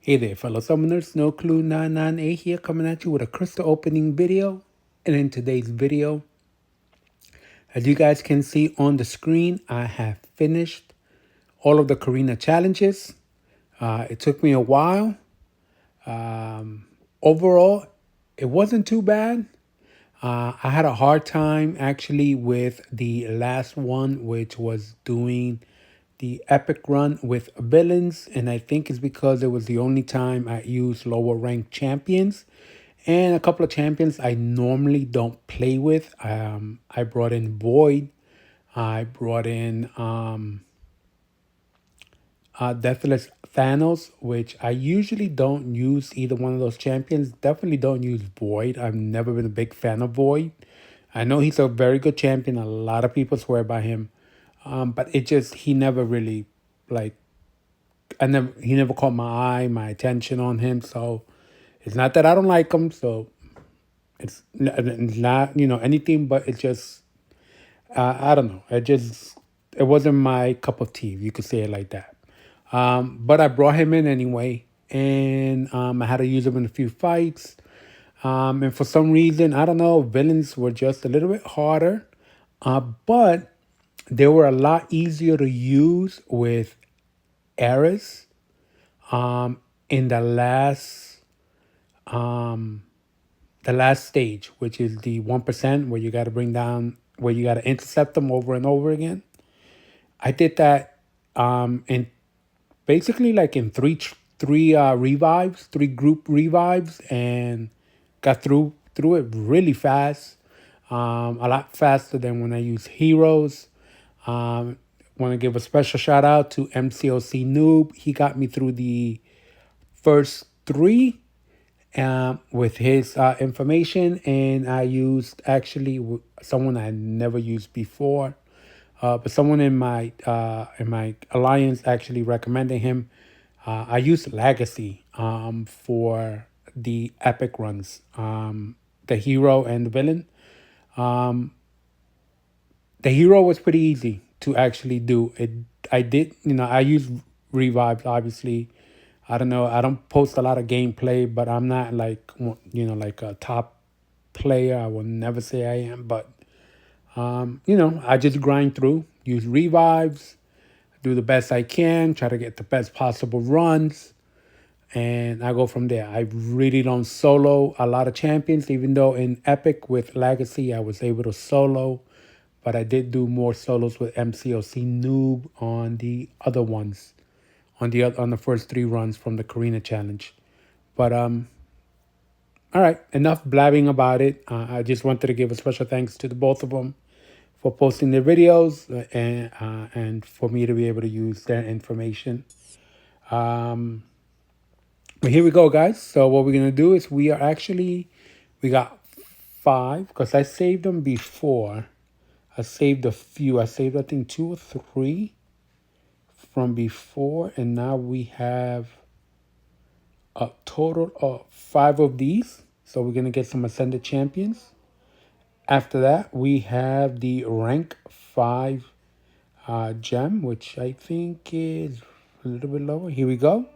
Hey there, fellow summoners. No Clue 998 here, coming at you with a crystal opening video. And in today's video, as you guys can see on the screen, I have finished all of the Carina Challenges. It took me a while. Overall, it wasn't too bad. I had a hard time actually with the last one, which was doing the epic run with villains, and I think it's because it was the only time I used lower ranked champions and a couple of champions I normally don't play with. I brought in Void, I brought in Deathless Thanos, which I usually don't use either one of those champions. Definitely don't use Void. I've never been a big fan of Void. I know he's a very good champion. A lot of people swear by him. But he never really, like, he never caught my attention on him. So it's not that I don't like him. So it's not, anything, but it just, I don't know. It wasn't my cup of tea. You could say it like that. But I brought him in anyway, and I had to use him in a few fights. And for some reason, I don't know, villains were just a little bit harder. But they were a lot easier to use with Eris in the last stage, which is the 1%, where you got to where you got to intercept them over and over again. I did that in basically like in three revives, 3 group revives, and got through it really fast. A lot faster than when I use heroes. Want to give a special shout out to MCOC Noob. He got me through the first 3 with his information, and I used actually someone I never used before, but someone in my alliance actually recommended him. I used Legacy for the epic runs, the hero and the villain. The hero was pretty easy to actually do. I use revives, obviously. I don't know. I don't post a lot of gameplay, but I'm not like, like a top player. I will never say I am, but, I just grind through, use revives, do the best I can, try to get the best possible runs, and I go from there. I really don't solo a lot of champions, even though in Epic with Legacy, I was able to solo, but I did do more solos with MCOC Noob on the other ones, on the first 3 runs from the Carina Challenge. But all right, enough blabbing about it. I just wanted to give a special thanks to the both of them for posting their videos and for me to be able to use their information. But here we go, guys. So what we're gonna do is we got 5 because I saved them before. I saved a few. I saved, I think, 2 or 3 from before, and now we have a total of 5 of these. So we're gonna get some Ascended Champions. After that, we have the rank 5 gem, which I think is a little bit lower. Here we go.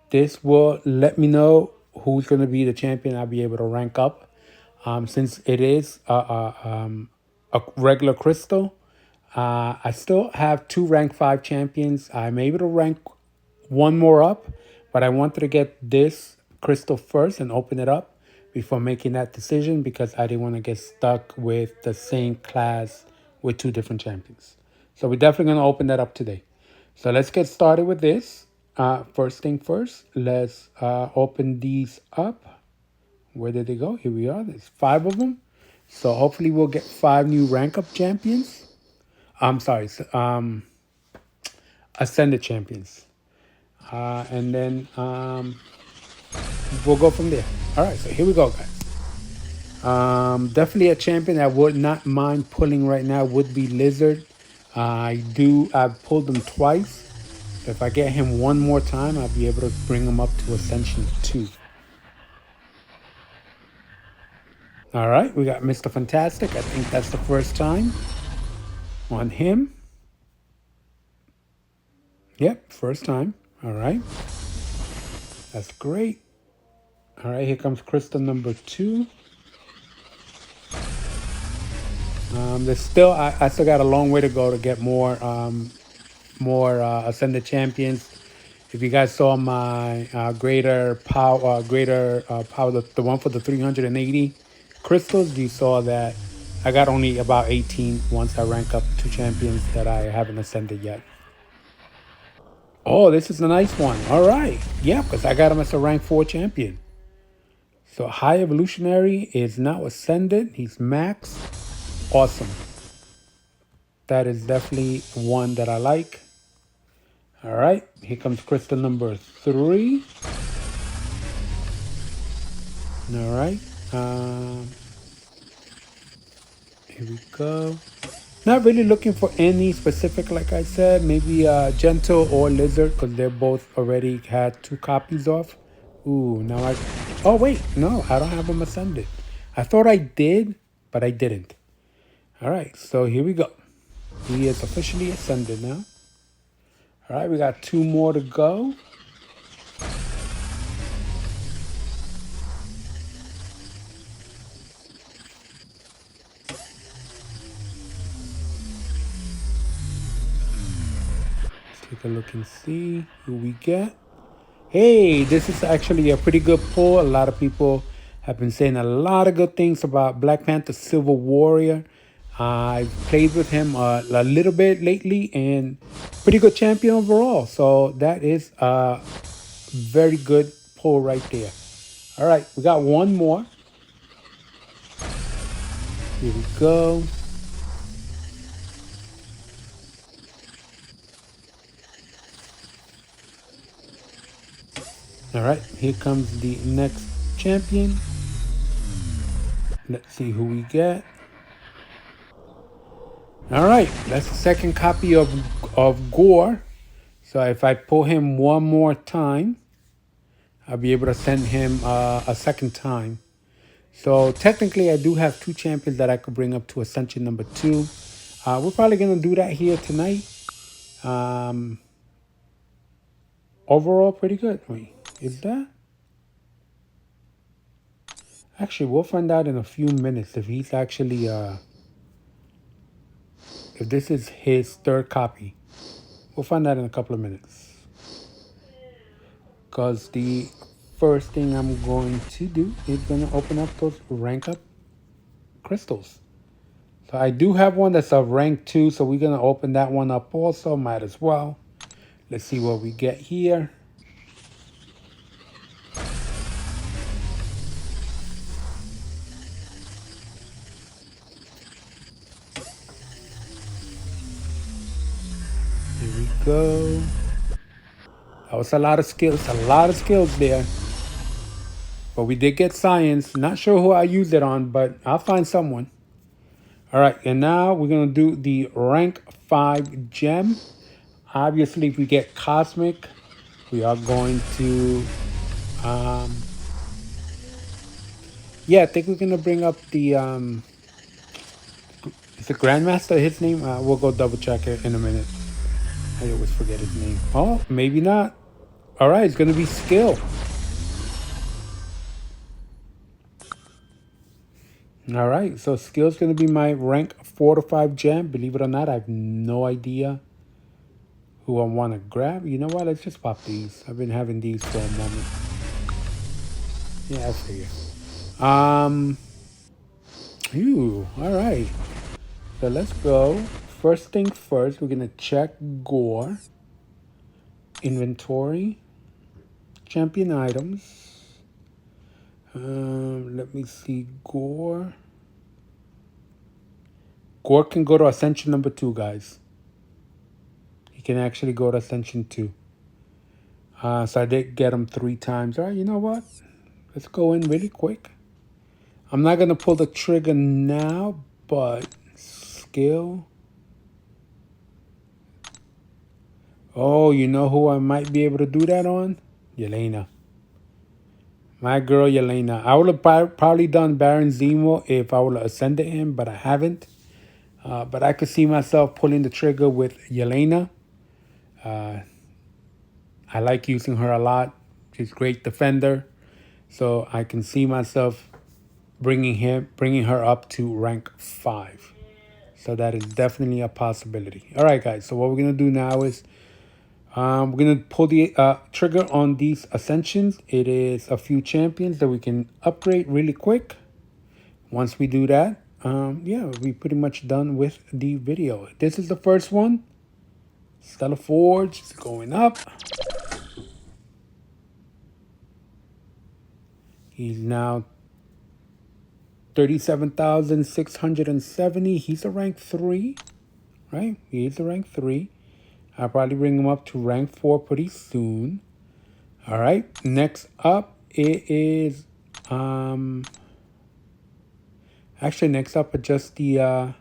This will let me know who's going to be the champion I'll be able to rank up. Since it is a regular crystal, I still have 2 rank 5 champions. I'm able to rank 1 more up, but I wanted to get this crystal first and open it up before making that decision because I didn't want to get stuck with the same class with 2 different champions. So we're definitely going to open that up today. So let's get started with this. First thing first, let's open these up. Where did they go? Here we are. There's 5 of them. So hopefully we'll get 5 new rank up champions. I'm sorry, Ascended champions. And then we'll go from there. All right, so here we go, guys. Definitely a champion I would not mind pulling right now would be Lizard. I've pulled them twice. If I get him 1 more time, I'll be able to bring him up to Ascension 2. All right, we got Mr. Fantastic. I think that's the first time on him. Yep, first time. All right. That's great. All right, here comes crystal number 2. There's still I still got a long way to go to get more ascended champions. If you guys saw my greater power, the one for the 380 crystals, you saw that I got only about 18 once I rank up 2 champions that I haven't ascended yet. Oh, this is a nice one. All right. Yeah, because I got him as a rank 4 champion. So High Evolutionary is now ascended. He's max. Awesome. That is definitely one that I like. All right. Here comes crystal number 3. All right. Here we go. Not really looking for any specific, like I said. Maybe Gentle or Lizard, because they're both already had 2 copies of. Ooh, now I... Oh, wait. No, I don't have them ascended. I thought I did, but I didn't. All right, so here we go. He is officially ascended now. All right, we got 2 more to go. Take a look and see who we get. Hey, this is actually a pretty good pull. A lot of people have been saying a lot of good things about Black Panther Silver Warrior. I've played with him a little bit lately and pretty good champion overall. So that is a very good pull right there. All right, we got one more. Here we go. All right, here comes the next champion. Let's see who we get. All right, that's the second copy of Gore. So if I pull him one more time, I'll be able to send him a second time. So technically, I do have 2 champions that I could bring up to Ascension number 2. We're probably going to do that here tonight. Overall, pretty good. Wait, is that? Actually, we'll find out in a few minutes if he's actually, if this is his 3rd copy. We'll find out in a couple of minutes. Because the first thing I'm going to do is going to open up those rank up crystals. So I do have one that's a rank 2, so we're going to open that one up also. Might as well. Let's see what we get here. Here we go. That was a lot of skills there. But we did get science. Not sure who I used it on, but I'll find someone. All right, and now we're going to do the rank 5 gem. Obviously, if we get cosmic, we are going to... yeah, I think we're going to bring up the... is it Grandmaster his name? We'll go double check it in a minute. I always forget his name. Oh, maybe not. All right, it's going to be skill. All right, so skill is going to be my rank 4 to 5 gem. Believe it or not, I have no idea who I want to grab. You know what? Let's just pop these. I've been having these for a moment. Yeah, I figure. All right. So let's go. First thing first, we're going to check Gore. Inventory. Champion items. Let me see. Gore. Gore can go to Ascension number 2, guys. He can actually go to Ascension 2. So I did get him 3 times. All right, you know what? Let's go in really quick. I'm not going to pull the trigger now, but skill. Oh, you know who I might be able to do that on? Yelena. My girl Yelena. I would have probably done Baron Zemo if I would have ascended him, but I haven't. But I could see myself pulling the trigger with Yelena. I like using her a lot. She's a great defender. So I can see myself bringing her up to rank 5. So that is definitely a possibility. All right, guys. So what we're gonna do now is we're gonna pull the trigger on these ascensions. It is a few champions that we can upgrade really quick. Once we do that, yeah, we're pretty much done with the video. This is the first one. Stella Forge is going up. He's now 37,670. He's a rank 3, right? He's a rank 3. I'll probably bring him up to rank 4 pretty soon. All right. Next up, it is actually next up are just the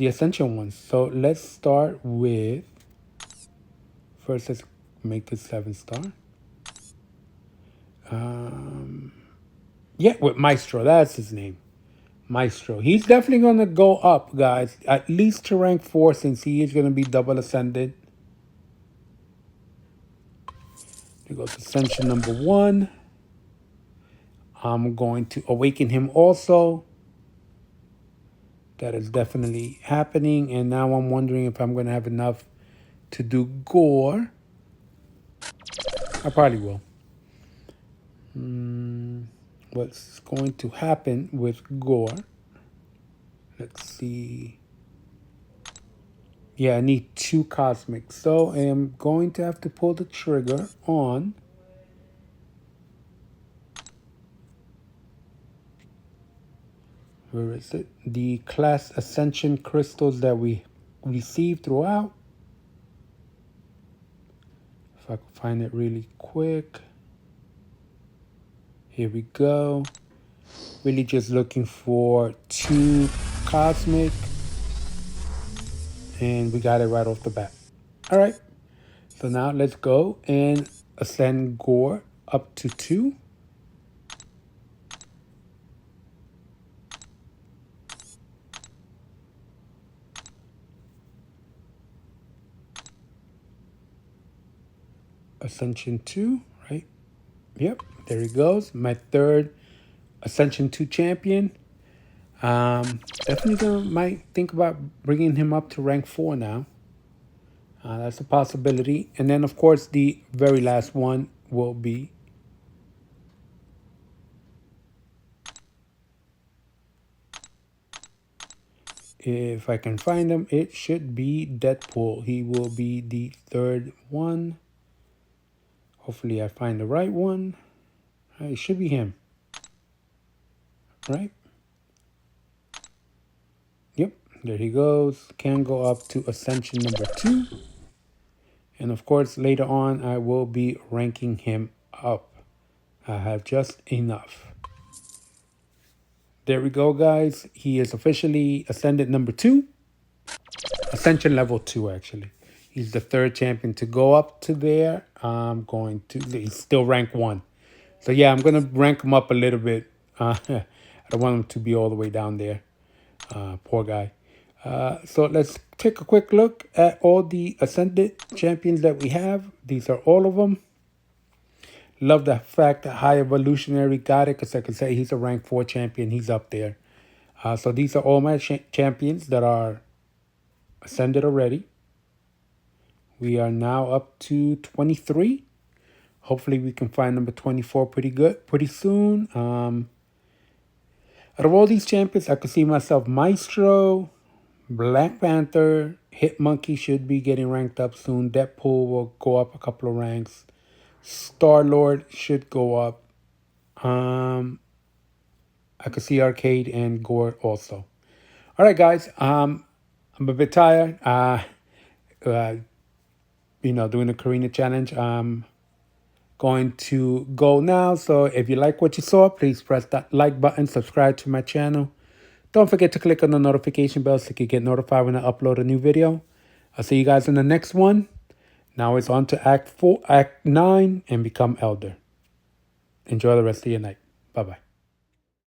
Ascension ones. So let's start with first. Let's make this 7-star. Yeah, with Maestro. That's his name. Maestro. He's definitely going to go up, guys. At least to rank 4 since he is going to be double ascended. Here goes Ascension number 1. I'm going to awaken him also. That is definitely happening. And now I'm wondering if I'm going to have enough to do Gore. I probably will. What's going to happen with Gore? Let's see. Yeah, I need 2 cosmic. So I am going to have to pull the trigger on where is it? The class ascension crystals that we received throughout. If I can find it really quick. Here we go. Really just looking for 2 cosmic. And we got it right off the bat. All right. So now let's go and ascend Gore up to 2. Ascension 2, right? Yep, there he goes. My 3rd Ascension 2 champion. Definitely might think about bringing him up to rank 4 now. That's a possibility. And then, of course, the very last one will be if I can find him, it should be Deadpool. He will be the 3rd one. Hopefully I find the right one. It should be him. Right? Yep, there he goes. Can go up to Ascension number 2. And of course, later on, I will be ranking him up. I have just enough. There we go, guys. He is officially Ascended number 2. Ascension level 2, actually. He's the 3rd champion to go up to there. He's still rank 1. So yeah, I'm going to rank him up a little bit. I don't want him to be all the way down there. Poor guy. So let's take a quick look at all the Ascended champions that we have. These are all of them. Love the fact that High Evolutionary got it because I can say he's a rank 4 champion. He's up there. So these are all my champions that are Ascended already. We are now up to 23. Hopefully we can find number 24 pretty soon. Out of all these champions, I could see myself Maestro, Black Panther, Hit Monkey should be getting ranked up soon. Deadpool will go up a couple of ranks. Star-Lord should go up. I could see Arcade and Gore also. All right, guys. I'm a bit tired. Doing the Carina Challenge. I'm going to go now. So if you like what you saw, please press that like button. Subscribe to my channel. Don't forget to click on the notification bell so you can get notified when I upload a new video. I'll see you guys in the next one. Now it's on to Act 9 and become Elder. Enjoy the rest of your night. Bye-bye.